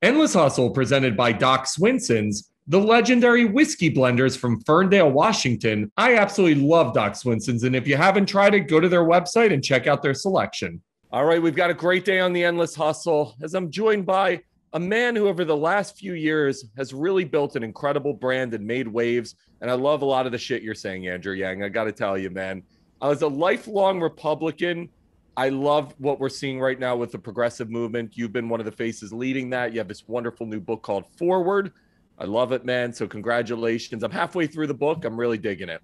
Endless Hustle, presented by Doc Swinson's, the legendary whiskey blenders from Ferndale, Washington. I absolutely love Doc Swinson's, and if you haven't tried it, go to their website and check out their selection. All right, we've got a great day on the Endless Hustle as I'm joined by a man who over the last few years has really built an incredible brand and made waves. And I love a lot of the shit you're saying, Andrew Yang. I got to tell you, man, I was a lifelong Republican. I love what we're seeing right now with the progressive movement. You've been one of the faces leading that. You have this wonderful new book called Forward. I love it, man. So congratulations. I'm halfway through the book. I'm really digging it.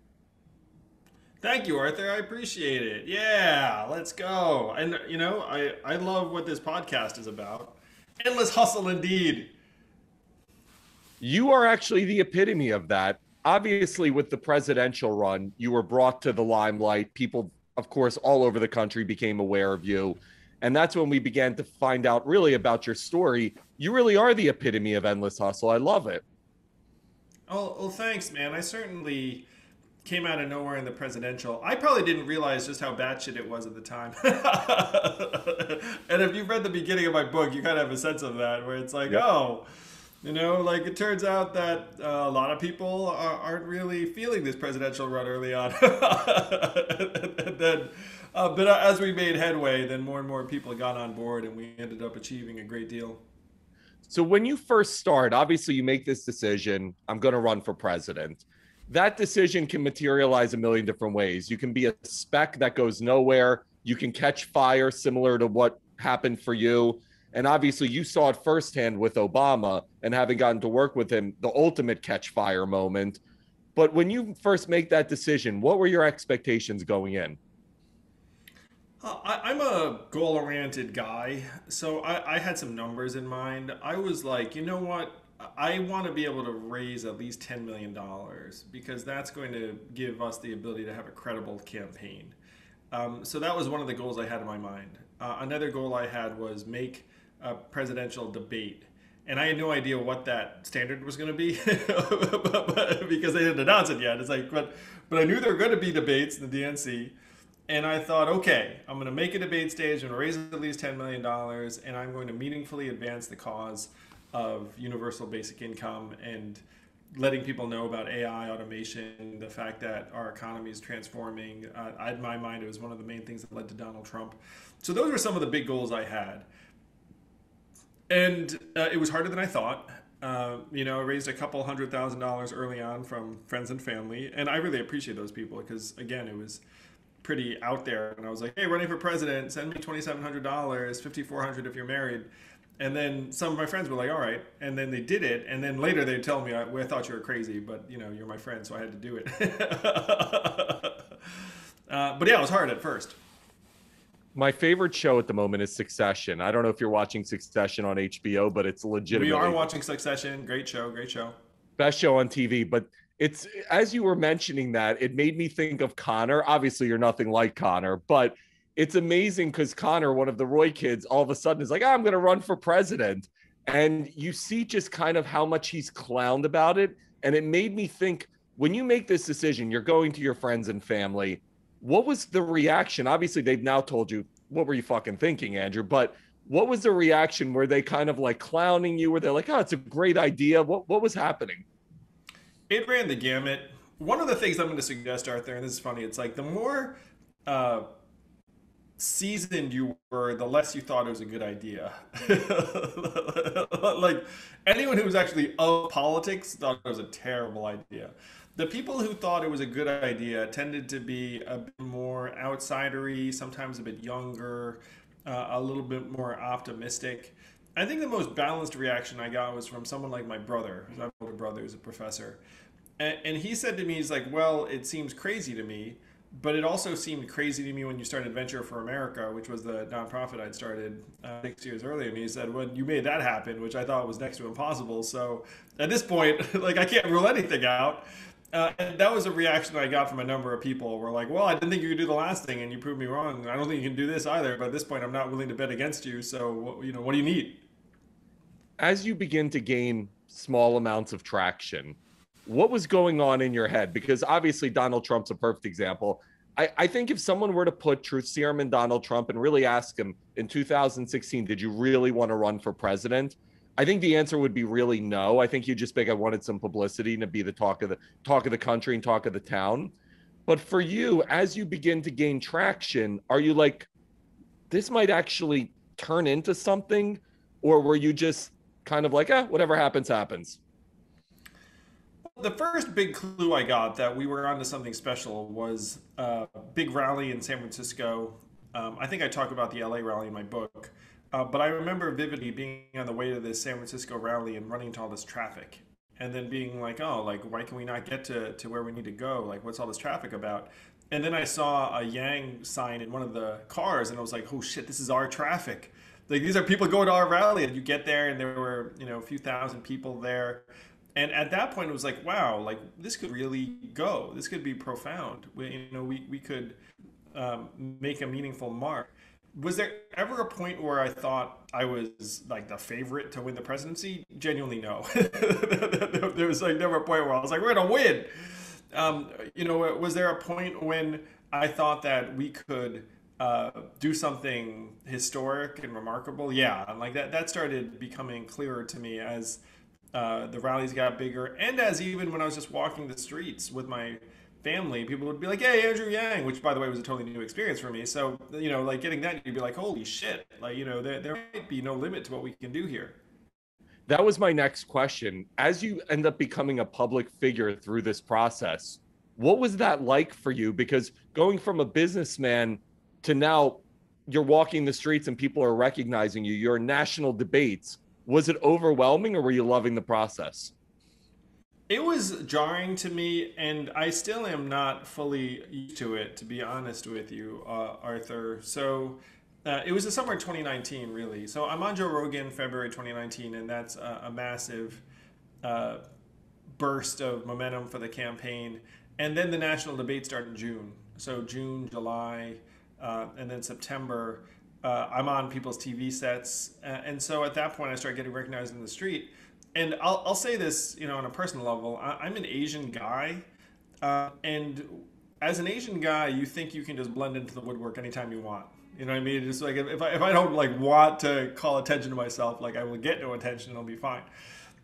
Thank you, Arthur. I appreciate it. Yeah, let's go. And, I love what this podcast is about. Endless hustle indeed. You are actually the epitome of that. Obviously, with the presidential run, you were brought to the limelight. People, of course, all over the country became aware of you. And that's when we began to find out really about your story. You really are the epitome of endless hustle. I love it. Oh, well, thanks, man. I certainly came out of nowhere in the presidential. I probably didn't realize just how batshit it was at the time. And if you've read the beginning of my book, you kind of have a sense of that, where it's like, oh, like it turns out that a lot of people aren't really feeling this presidential run early on. And then, but as we made headway, then more and more people got on board, and we ended up achieving a great deal. So when you first start, obviously you make this decision, I'm going to run for president. That decision can materialize a million different ways. You can be a speck that goes nowhere. You can catch fire, similar to what happened for you. And obviously you saw it firsthand with Obama, and having gotten to work with him, the ultimate catch fire moment. But when you first make that decision, what were your expectations going in? I'm a goal-oriented guy, so I had some numbers in mind. I was like, you know what? I want to be able to raise at least $10 million because that's going to give us the ability to have a credible campaign. So that was one of the goals I had in my mind. Another goal I had was make a presidential debate. And I had no idea what that standard was going to be because they didn't announce it yet. It's like, but I knew there were going to be debates in the DNC. And I thought, okay, I'm going to make a debate stage, I'm going to raise at least $10 million, and I'm going to meaningfully advance the cause of universal basic income and letting people know about AI, automation, the fact that our economy is transforming. In my mind, it was one of the main things that led to Donald Trump. So those were some of the big goals I had. And it was harder than I thought. I raised a couple $100,000 early on from friends and family. And I really appreciate those people because, again, it was pretty out there. And I was like, hey, running for president, send me $2,700, $5,400 if you're married. And then some of my friends were like, all right. And then they did it. And then later they'd tell me, I thought you were crazy, but you're my friend, so I had to do it. But yeah, it was hard at first. My favorite show at the moment is Succession. I don't know if you're watching Succession on HBO, but it's legitimately... We are watching Succession. Great show, great show. Best show on TV. But it's, as you were mentioning that, it made me think of Connor. Obviously, you're nothing like Connor, but it's amazing because Connor, one of the Roy kids, all of a sudden is like, I'm going to run for president. And you see just kind of how much he's clowned about it. And it made me think, when you make this decision, you're going to your friends and family. What was the reaction? Obviously, they've now told you, what were you fucking thinking, Andrew? But what was the reaction? Were they kind of like clowning you? Were they like, oh, it's a great idea? What was happening? It ran the gamut. One of the things I'm going to suggest, Arthur, and this is funny, it's like the more seasoned you were, the less you thought it was a good idea. Like anyone who was actually of politics thought it was a terrible idea. The people who thought it was a good idea tended to be a bit more outsidery, sometimes a bit younger, a little bit more optimistic. I think the most balanced reaction I got was from someone like my brother. My older brother is a professor. And he said to me, he's like, well, it seems crazy to me, but it also seemed crazy to me when you started Venture for America, which was the nonprofit I'd started 6 years earlier. And he said, well, you made that happen, which I thought was next to impossible. So at this point, like, I can't rule anything out. And that was a reaction I got from a number of people. Were like, well, I didn't think you could do the last thing, and you proved me wrong. I don't think you can do this either. But at this point, I'm not willing to bet against you. So, what do you need? As you begin to gain small amounts of traction, what was going on in your head? Because obviously Donald Trump's a perfect example. I think if someone were to put truth serum in Donald Trump and really ask him in 2016, did you really want to run for president? I think the answer would be really no. I think you just think I wanted some publicity to be the talk of the country and talk of the town. But for you, as you begin to gain traction, are you like, this might actually turn into something? Or were you just kind of like, whatever happens, happens? The first big clue I got that we were onto something special was a big rally in San Francisco. I think I talk about the LA rally in my book, but I remember vividly being on the way to this San Francisco rally and running into all this traffic, and then being like, "Oh, like why can we not get to where we need to go? Like what's all this traffic about?" And then I saw a Yang sign in one of the cars, and I was like, "Oh shit, this is our traffic." Like these are people going to our rally, and you get there, and there were a few thousand people there, and at that point it was like, wow, like this could really go, this could be profound. We could make a meaningful mark. Was there ever a point where I thought I was like the favorite to win the presidency? Genuinely no. There was like never a point where I was like, we're gonna win. Was there a point when I thought that we could do something historic and remarkable? Yeah, and like that started becoming clearer to me as the rallies got bigger, and as even when I was just walking the streets with my family, people would be like, "Hey, Andrew Yang," which, by the way, was a totally new experience for me. So, like getting that, you'd be like, "Holy shit!" Like, there might be no limit to what we can do here. That was my next question. As you end up becoming a public figure through this process, what was that like for you? Because going from a businessman to now you're walking the streets and people are recognizing you, you're in national debates. Was it overwhelming or were you loving the process? It was jarring to me, and I still am not fully used to it, to be honest with you, Arthur. So it was the summer of 2019, really. So I'm on Joe Rogan February 2019, and that's a massive uh, burst of momentum for the campaign. And then the national debate start in June. So June, July, and then September, I'm on people's TV sets. And so at that point, I start getting recognized in the street. And I'll say this, on a personal level, I'm an Asian guy. And as an Asian guy, you think you can just blend into the woodwork anytime you want. You know what I mean? Just like if I don't like want to call attention to myself, like I will get no attention, it'll be fine.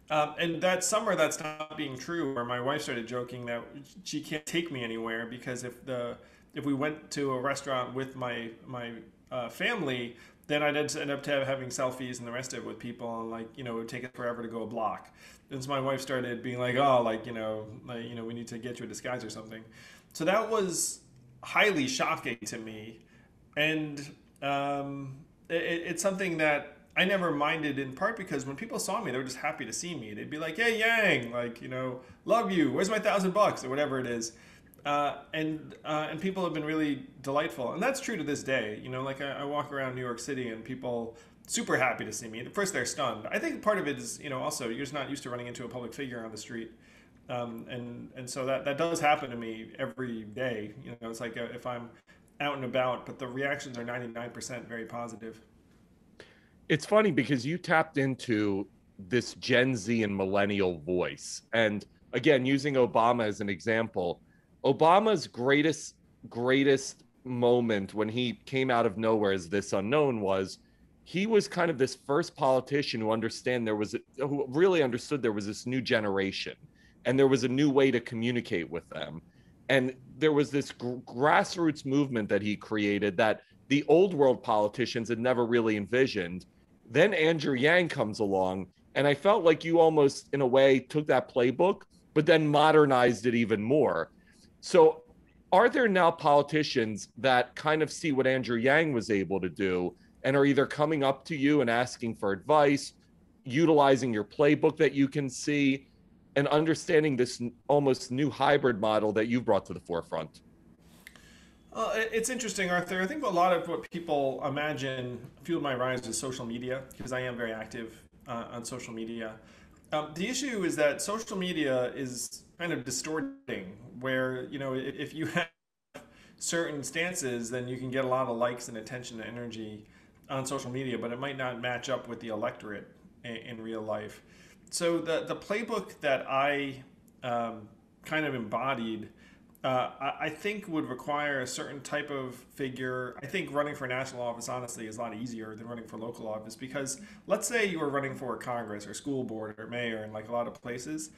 And that summer, that's not being true. Where my wife started joking that she can't take me anywhere because if we went to a restaurant with my family, then I'd end up having selfies and the rest of it with people, and like it would take us forever to go a block. And so my wife started being like, "Oh, we need to get you a disguise or something." So that was highly shocking to me, and it's something that I never minded, in part because when people saw me, they were just happy to see me. They'd be like, "Hey, Yang, like love you. Where's my $1,000 or whatever it is." And people have been really delightful, and that's true to this day. Like I walk around New York City, and people super happy to see me. At first, they're stunned. I think part of it is, also you're just not used to running into a public figure on the street, and so that does happen to me every day. It's like if I'm out and about, but the reactions are 99% very positive. It's funny because you tapped into this Gen Z and millennial voice. And again, using Obama as an example, Obama's greatest moment when he came out of nowhere as this unknown was he was kind of this first politician who really understood there was this new generation and there was a new way to communicate with them. And there was this grassroots movement that he created that the old world politicians had never really envisioned. Then Andrew Yang comes along, and I felt like you almost, in a way, took that playbook, but then modernized it even more. So are there now politicians that kind of see what Andrew Yang was able to do and are either coming up to you and asking for advice, utilizing your playbook that you can see, and understanding this almost new hybrid model that you brought to the forefront? It's interesting, Arthur. I think a lot of what people imagine fueled my rise is social media, because I am very active on social media. The issue is that social media is kind of distorting, where if you have certain stances, then you can get a lot of likes and attention and energy on social media, but it might not match up with the electorate in real life. So the playbook that I kind of embodied I think would require a certain type of figure. I think running for national office, honestly, is a lot easier than running for local office because let's say you were running for Congress or school board or mayor in like a lot of places.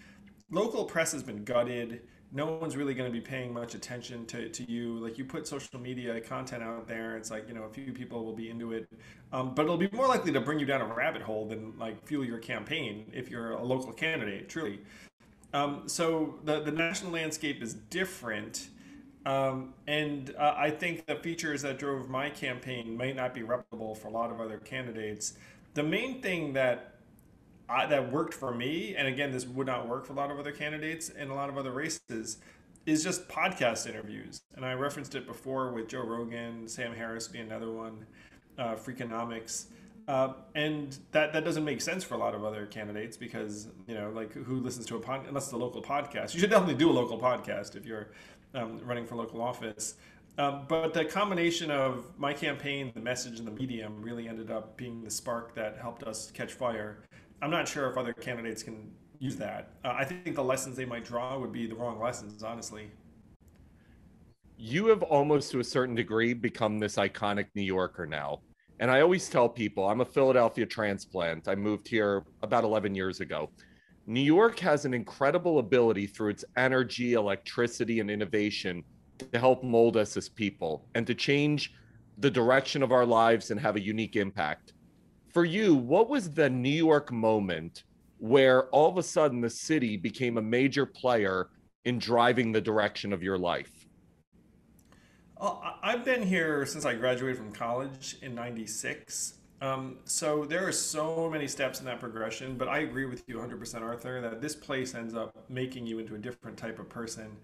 Local press has been gutted. No one's really going to be paying much attention to you. Like you put social media content out there, it's like, a few people will be into it. But it'll be more likely to bring you down a rabbit hole than like fuel your campaign if you're a local candidate, truly. So the national landscape is different. And I think the features that drove my campaign might not be replicable for a lot of other candidates. The main thing that worked for me, and again, this would not work for a lot of other candidates and a lot of other races, is just podcast interviews. And I referenced it before with Joe Rogan, Sam Harris being another one, Freakonomics. And that doesn't make sense for a lot of other candidates because, like who listens to a podcast, unless it's a local podcast. You should definitely do a local podcast if you're running for local office. But the combination of my campaign, the message, and the medium really ended up being the spark that helped us catch fire. I'm not sure if other candidates can use that. I think the lessons they might draw would be the wrong lessons, honestly. You have almost to a certain degree become this iconic New Yorker now. And I always tell people I'm a Philadelphia transplant. I moved here about 11 years ago. New York has an incredible ability through its energy, electricity, and innovation to help mold us as people and to change the direction of our lives and have a unique impact. For you, what was the New York moment where all of a sudden the city became a major player in driving the direction of your life? I've been here since I graduated from college in '96. So there are so many steps in that progression, but I agree with you 100%, Arthur, that this place ends up making you into a different type of person.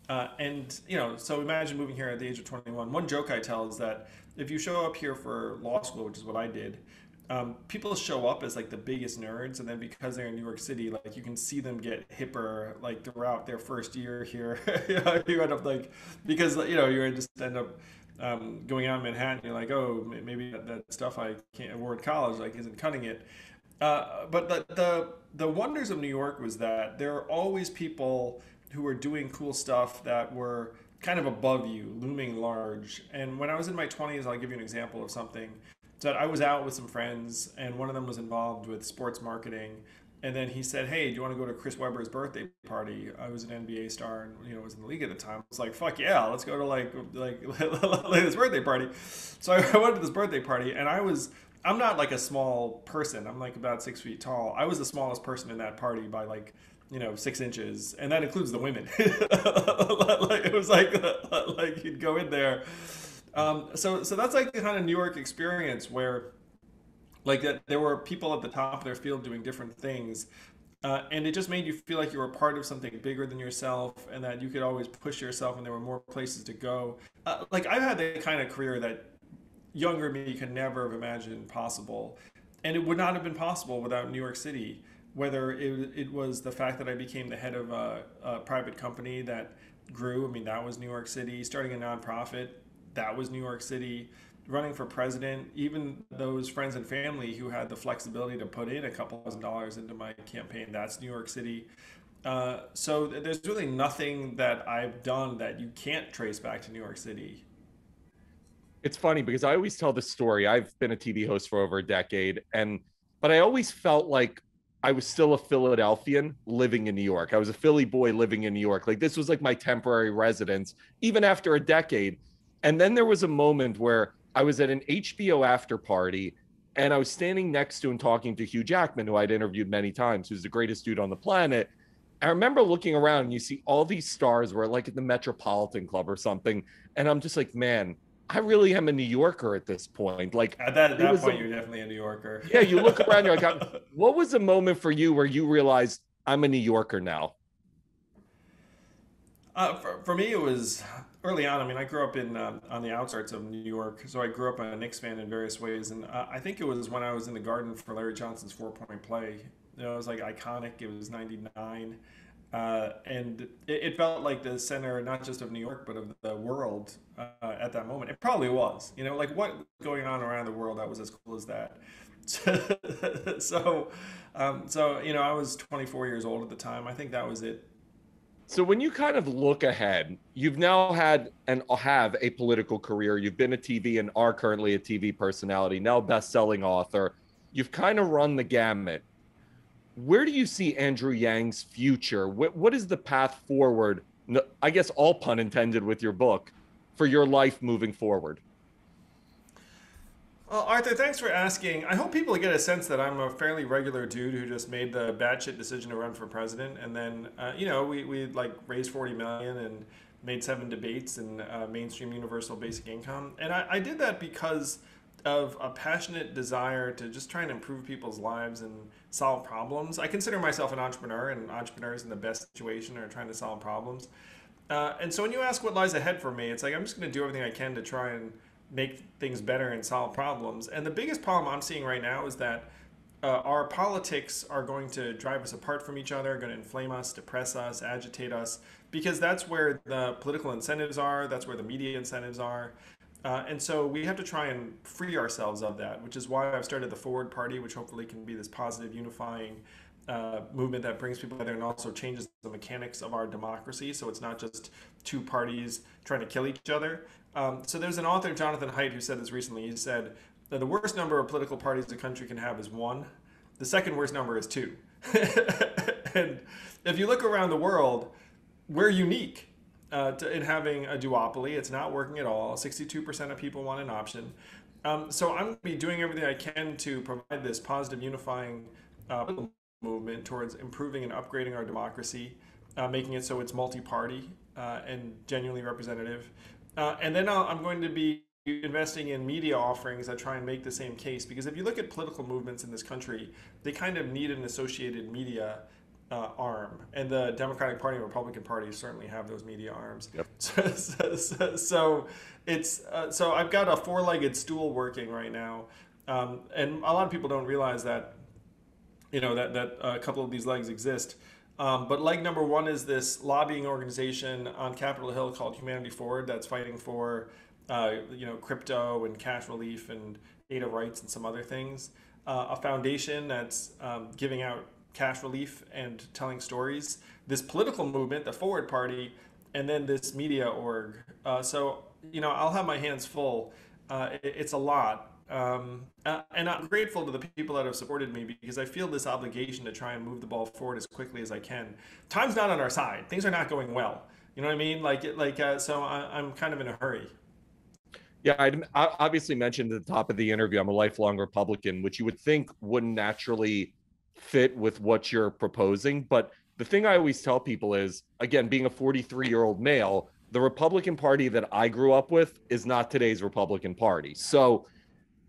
So imagine moving here at the age of 21. One joke I tell is that if you show up here for law school, which is what I did, people show up as like the biggest nerds, and then because they're in New York City, like you can see them get hipper like throughout their first year here. You end up like because you just end up going out in Manhattan. You're like, oh, maybe that stuff I can't afford college like isn't cutting it. But the wonders of New York was that there are always people who were doing cool stuff that were kind of above you, looming large. And when I was in my 20s, I'll give you an example of something. So I was out with some friends, and one of them was involved with sports marketing. And then he said, "Hey, do you want to go to Chris Webber's birthday party?" I was an NBA star and was in the league at the time. I was like, "Fuck yeah, let's go to like this birthday party." So I went to this birthday party, and I'm not like a small person. I'm like about 6 feet tall. I was the smallest person in that party by like 6 inches, and that includes the women. Like it was like you'd go in there. So that's like the kind of New York experience where like that there were people at the top of their field doing different things, and it just made you feel like you were part of something bigger than yourself, and that you could always push yourself, and there were more places to go. Like I've had the kind of career that younger me could never have imagined possible, and it would not have been possible without New York City. Whether it was the fact that I became the head of a private company that grew, I mean that was New York City. Starting a nonprofit, that was New York City. Running for president, even those friends and family who had the flexibility to put in a couple $1,000s into my campaign, that's New York City. So there's really nothing that I've done that you can't trace back to New York City. It's funny because I always tell this story. I've been a TV host for over a decade, but I always felt like I was still a Philadelphian living in New York. I was a Philly boy living in New York. Like this was like my temporary residence, even after a decade. And then there was a moment where I was at an HBO after party, and I was standing next to and talking to Hugh Jackman, who I'd interviewed many times, who's the greatest dude on the planet. I remember looking around and you see all these stars were like at the Metropolitan Club or something. And I'm just like, man, I really am a New Yorker at this point. Like at that point, you're definitely a New Yorker. Yeah, you look around, you're like, what was the moment for you where you realized I'm a New Yorker now? For me, it was early on. I mean, I grew up on the outskirts of New York, so I grew up a Knicks fan in various ways. And I think it was when I was in the Garden for Larry Johnson's 4-point play. It was like iconic. It was '99. And it felt like the center, not just of New York, but of the world at that moment. It probably was, like what was going on around the world that was as cool as that. So, I was 24 years old at the time. I think that was it. So when you kind of look ahead, you've now had and have a political career. You've been a TV and are currently a TV personality, now best-selling author. You've kind of run the gamut. Where do you see Andrew Yang's future? What is the path forward? I guess all pun intended with your book for your life moving forward. Well, Arthur, thanks for asking. I hope people get a sense that I'm a fairly regular dude who just made the batshit decision to run for president, and then we like raised 40 million and made 7 debates and mainstream universal basic income, and I did that because of a passionate desire to just try and improve people's lives and solve problems. I consider myself an entrepreneur, and entrepreneurs in the best situation are trying to solve problems. And so when you ask what lies ahead for me, it's like I'm just going to do everything I can to try and make things better and solve problems. And the biggest problem I'm seeing right now is that our politics are going to drive us apart from each other, going to inflame us, depress us, agitate us, because that's where the political incentives are, that's where the media incentives are. And so we have to try and free ourselves of that, which is why I've started the Forward Party, which hopefully can be this positive, unifying movement that brings people together and also changes the mechanics of our democracy. So it's not just two parties trying to kill each other. So there's an author, Jonathan Haidt, who said this recently. He said that the worst number of political parties a country can have is 1. The second worst number is 2. And if you look around the world, we're unique in having a duopoly. It's not working at all. 62% of people want an option. So I'm going to be doing everything I can to provide this positive, unifying movement towards improving and upgrading our democracy, making it so it's multi-party and genuinely representative. And then I'm going to be investing in media offerings that try and make the same case. Because if you look at political movements in this country, they kind of need an associated media arm. And the Democratic Party and Republican Party certainly have those media arms. Yep. So I've got a 4-legged stool working right now. And a lot of people don't realize that, that a couple of these legs exist. But leg number 1 is this lobbying organization on Capitol Hill called Humanity Forward that's fighting for, crypto and cash relief and data rights and some other things. A foundation that's giving out cash relief and telling stories. This political movement, the Forward Party, and then this media org. So I'll have my hands full. It's a lot. And I'm grateful to the people that have supported me because I feel this obligation to try and move the ball forward as quickly as I can. Time's not on our side. Things are not going well. You know what I mean? So I'm kind of in a hurry. Yeah, I obviously mentioned at the top of the interview, I'm a lifelong Republican, which you would think wouldn't naturally fit with what you're proposing. But the thing I always tell people is, again, being a 43-year-old male, the Republican Party that I grew up with is not today's Republican Party. So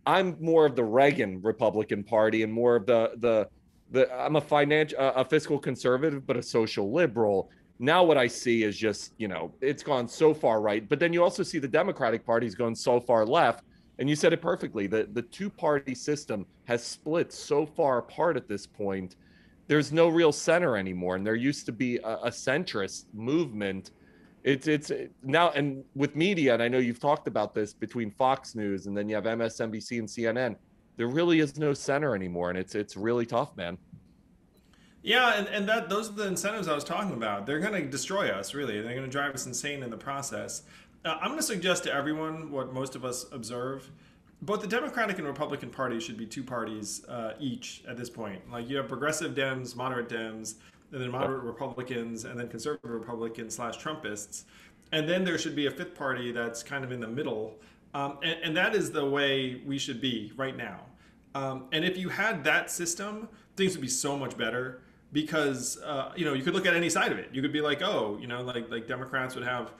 I'm more of the Reagan Republican Party and more of the I'm a fiscal conservative, but a social liberal. Now what I see is just, it's gone so far right. But then you also see the Democratic Party's gone so far left. And you said it perfectly. The two-party system has split so far apart at this point. There's no real center anymore. And there used to be a centrist movement. It's now, and with media, and I know you've talked about this, between Fox News and then you have MSNBC and CNN, there really is no center anymore. And it's really tough, man. Yeah, and those are the incentives I was talking about. They're going to destroy us, really. They're going to drive us insane in the process. I'm going to suggest to everyone what most of us observe. Both the Democratic and Republican parties should be 2 parties each at this point. Like you have progressive Dems, moderate Dems, and then moderate Republicans, and then conservative Republicans / Trumpists. And then there should be a 5th party that's kind of in the middle. And that is the way we should be right now. And if you had that system, things would be so much better. Because you could look at any side of it. You could be like, like Democrats would have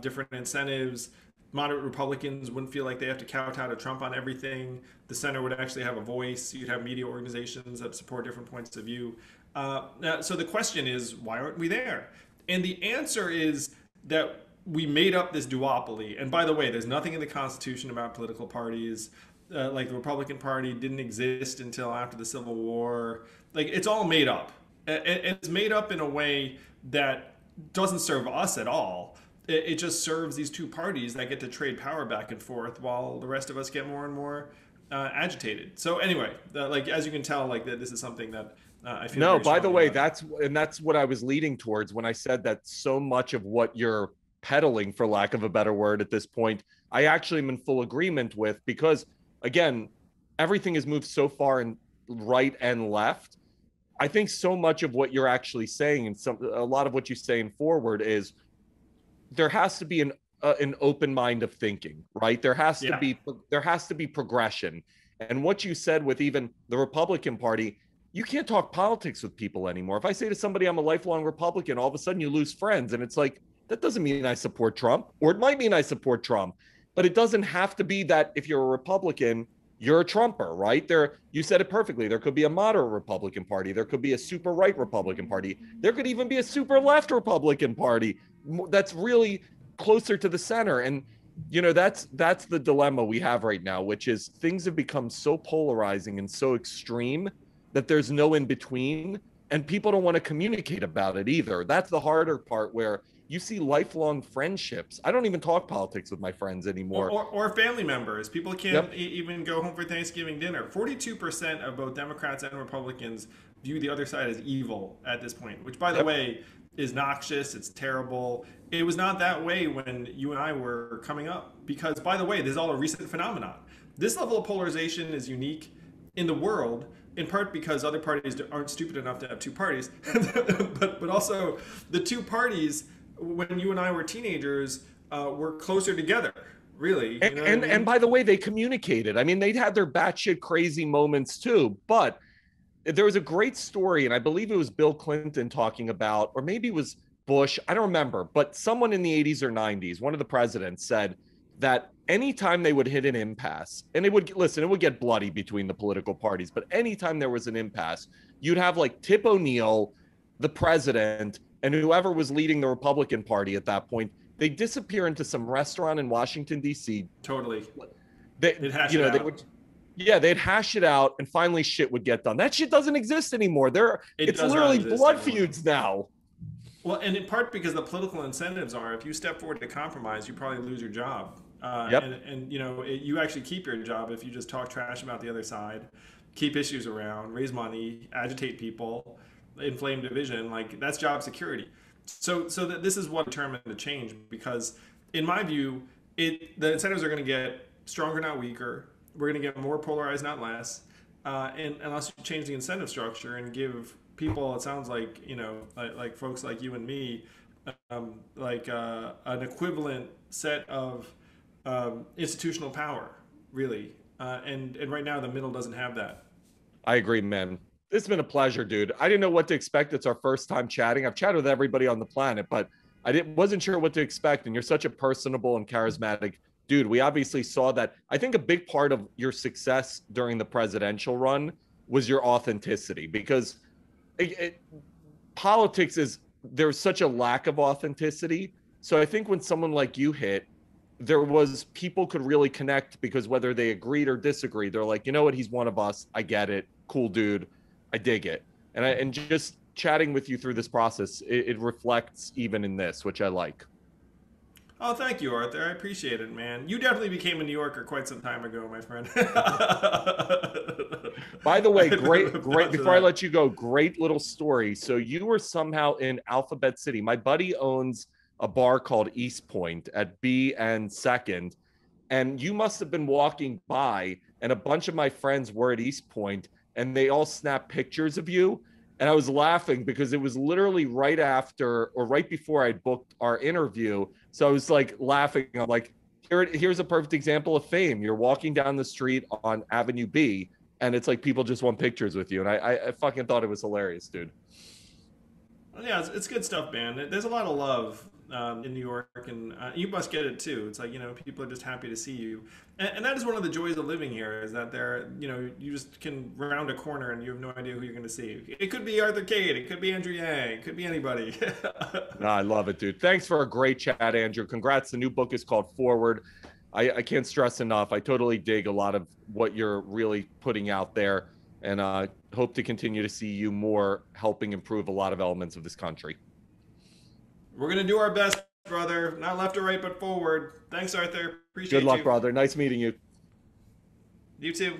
different incentives. Moderate Republicans wouldn't feel like they have to kowtow to Trump on everything. The center would actually have a voice. You'd have media organizations that support different points of view. So the question is, why aren't we there? And the answer is that we made up this duopoly. And by the way, there's nothing in the Constitution about political parties. Like the Republican Party didn't exist until after the Civil War. Like it's all made up. It's made up in a way that doesn't serve us at all. It just serves these 2 parties that get to trade power back and forth while the rest of us get more and more agitated. So anyway, as you can tell, this is something that I feel No, very by the strongly way, about it. that's what I was leading towards when I said that so much of what you're peddling, for lack of a better word at this point, I actually am in full agreement with, because again, everything has moved so far in right and left. I think so much of what you're actually saying, and a lot of what you're saying forward, is there has to be an open mind of thinking, right? Yeah. There has to be progression. And what you said with even the Republican Party, you can't talk politics with people anymore. If I say to somebody I'm a lifelong Republican, all of a sudden you lose friends, and it's like, that doesn't mean I support Trump, or it might mean I support Trump, but it doesn't have to be that if you're a Republican you're a Trumper, right? There, you said it perfectly. There could be a moderate Republican Party. There could be a super right Republican Party. There could even be a super left Republican Party that's really closer to the center. And that's the dilemma we have right now, which is things have become so polarizing and so extreme that there's no in between, and people don't want to communicate about it either. That's the harder part, where you see lifelong friendships. I don't even talk politics with my friends anymore. Or family members. People can't Yep. even go home for Thanksgiving dinner. 42% of both Democrats and Republicans view the other side as evil at this point, which, by the Yep. way, is noxious. It's terrible. It was not that way when you and I were coming up. Because, by the way, this is all a recent phenomenon. This level of polarization is unique in the world, in part because other parties aren't stupid enough to have two parties, but also the two parties, when you and I were teenagers, were closer together. Really, you know what I And mean? by the way, they communicated. I mean, they'd had their batshit crazy moments too, but there was a great story, and I believe it was Bill Clinton talking about, or maybe it was Bush, I don't remember, but someone in the 80s or 90s, one of the presidents said that anytime they would hit an impasse, and it would get bloody between the political parties, but anytime there was an impasse, you'd have like Tip O'Neill, the president, and whoever was leading the Republican Party at that point, they disappear into some restaurant in Washington, D.C. Totally. They, They'd hash it they out. would, yeah, they'd hash it out, and finally shit would get done. That shit doesn't exist anymore. It It's does not literally exist blood anymore. feuds now. Well, and in part because the political incentives are, if you step forward to compromise, you probably lose your job. Yep. And you actually keep your job if you just talk trash about the other side, keep issues around, raise money, agitate people, inflame division. Like, that's job security. So that this is what determined the change, because in my view, the incentives are going to get stronger, not weaker. We're going to get more polarized, not less. And unless you change the incentive structure and give people, it sounds like, like folks like you and me, an equivalent set of institutional power, really. And right now, the middle doesn't have that. I agree, man. It's been a pleasure, dude. I didn't know what to expect. It's our first time chatting. I've chatted with everybody on the planet, but wasn't sure what to expect. And you're such a personable and charismatic dude. We obviously saw that. I think a big part of your success during the presidential run was your authenticity, because politics is, there's such a lack of authenticity. So I think when someone like you hit, there was, people could really connect, because whether they agreed or disagreed, they're like, you know what, he's one of us. I get it. Cool dude. I dig it. And just chatting with you through this process, it reflects even in this, which I like. Oh, thank you, Arthur. I appreciate it, man. You definitely became a New Yorker quite some time ago, my friend. By the way, I great, live great. up to Before I that. let you go, great little story. So you were somehow in Alphabet City. My buddy owns a bar called East Point at B and Second, and you must have been walking by, and a bunch of my friends were at East Point, and they all snapped pictures of you. And I was laughing because it was literally right after or right before I booked our interview. So I was like laughing. I'm like, here's a perfect example of fame. You're walking down the street on Avenue B, and it's like people just want pictures with you. And I fucking thought it was hilarious, dude. Well, yeah, it's good stuff, man. There's a lot of love in New York, and you must get it too. It's like, people are just happy to see you, and that is one of the joys of living here. Is that you just can round a corner and you have no idea who you're going to see. It could be Arthur Cade, it could be Andrew Yang, it could be anybody. No, I love it, dude. Thanks for a great chat, Andrew. Congrats. The new book is called Forward. I can't stress enough. I totally dig a lot of what you're really putting out there, and hope to continue to see you more helping improve a lot of elements of this country. We're gonna do our best, brother. Not left or right, but forward. Thanks, Arthur. Good Appreciate luck, you. brother. Nice meeting you. You too.